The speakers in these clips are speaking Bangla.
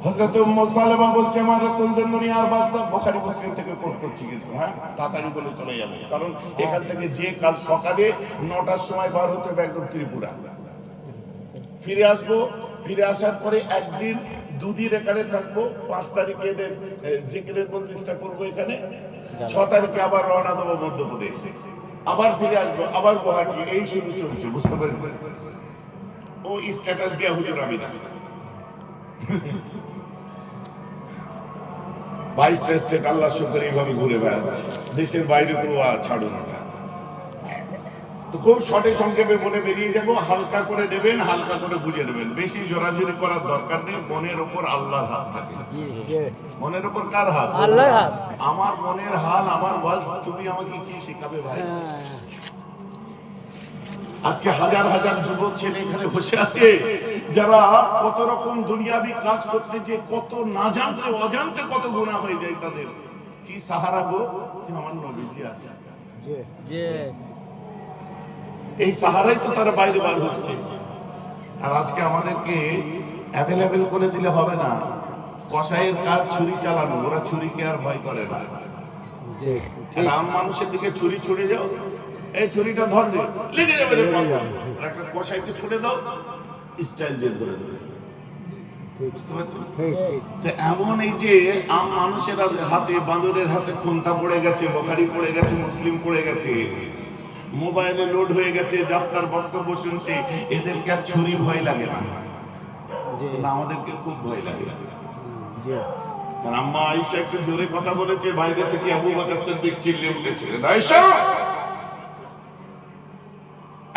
হযরত উম্মু সালামা বলছে আমার রাসূলদের দুনিয়ার বাদশা, বুখারী মুসলিম থেকে কোট করছি কিন্তু তাড়াতাড়ি বলে চলে যাব, কারণ এখান থেকে যে কাল সকালে 9টার সময় বার হতে হবে একদম ত্রিপুরা ফিরে আসবো। ফিরে আসার পরে একদিন দুদিন এখানে থাকবো, 5 তারিখে এদের জিকিরের প্রতিষ্ঠা করবো এখানে, 6 তারিখে আবার রওনা দেবো মধ্যপ্রদেশ, আবার ফিরে আসবো, আবার গুয়াহাটি, এই শুরু চলছে, বুঝতে পেরেছেন? ও স্ট্যাটাস দেওয়া হুজুর আমি না, 22টা স্টেট আল্লাহ শুকর এইভাবে ঘুরে বেড়াচ্ছে, দেশের বাইরে তো ছাড়ুন না। তো খুব শর্টে সংক্ষেপে বলে বেরিয়ে যাব, হালকা করে নেবেন, হালকা করে বুঝে নেবেন, বেশি জোরাজুরি করার দরকার নেই। মনের ওপর আল্লাহর হাত থাকে। মনের ওপর কার হাত? আল্লাহর হাত। আমার মনের হাল, আমার ওয়াজ তুমি আমাকে কি শেখাবে ভাই? আজকে হাজার হাজার যুবক ছেলে এখানে বসে আছে যারা কত রকম দুনিয়াবি কাজ করতে যে কত না জানতে অজান্তে কত গুনাহ হয়ে যায় তাদের। কি সাহারা গো, যে আমার নবীজি আছে, এই সাহারাই তো তারা বাইরে বার হচ্ছে। আর আজকে আমাদেরকে অ্যাভেলেবেল করে দিলে হবে না, কসাইয়ের কাজ ছুরি চালানো, ওরা ছুরিকে আর ভয় করে না। রাম মানুষের দিকে ছুরি ছুড়ে যাও, এই ছুরিটা ধরলে লেগে যাবে রে, একটা কসাইকে ছুড়ে দাও, স্টাইল বের করে দেবে। বুঝতে পারছো? তো এমন এই যে আম মানুষের হাতে, বাঁদরের হাতে খুন্তা পড়ে গেছে, বুখারী পড়ে গেছে, মুসলিম পড়ে গেছে, মোবাইলে লোড হয়ে গেছে, যাত্রার বক্তব্য শুনছে, এদেরকে আর ছুরি ভয় লাগে না, আমাদেরকে খুব ভয় লাগে। কারণ আম্মা আয়েশা একটু জোরে কথা বলেছে, বাইরে থেকে আবু বকর সিদ্দিক চিল্লে উঠেছিলেন, আয়েশা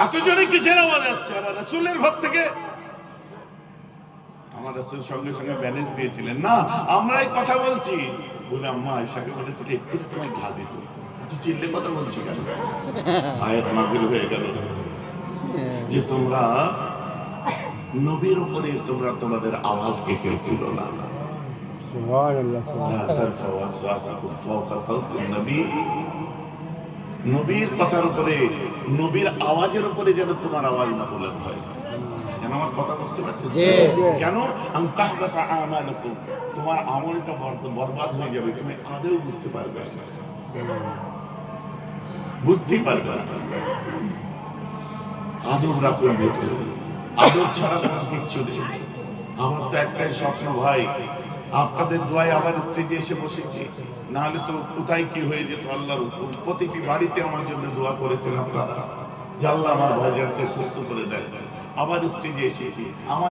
এত জোরে কিসের আওয়াজ আসছে? আমার রাসূলের ঘর থেকে। আমার রাসূল সঙ্গে সঙ্গে ব্যালেন্স দিয়েছিলেন, না আমরাই কথা বলছি বলে আম্মা আয়েশাকে বলেছিল একটু তোমায় ঘা দিত, এত চিল্লে কথা বলছি কেন? আয়াত নাযিল হয়ে গেল যে তোমরা নবীর উপরে তোমরা তোমাদের আওয়াজকে কেউ তুলো না, নবীর কথার উপরে, নবীর আওয়াজের উপরে যেন তোমার আওয়াজ না বুলন্দ হয়। কেন? আমার কথা বুঝতে পারছেন? কেন? তোমার আমলটা বরবাদ হয়ে যাবে, তুমি আদৌ বুঝতে পারবে না, বুঝতে পারবে না। আদব রাখুন ভেতরে, আদব ছাড়া কোনো কিচ্ছু নেই। আমার তো একটাই স্বপ্ন ভাই, আপনাদের দোয়ায় আবার স্টেজে এসে বসেছি, নাহলে তো কোথায় কি হয়ে যেত। আল্লাহর প্রতিটি বাড়িতে আমার জন্য দোয়া করেছেন আপনারা যে আল্লাহ আমার ভাইজানকে সুস্থ করে দেন। আবার স্টেজে এসেছি, আমার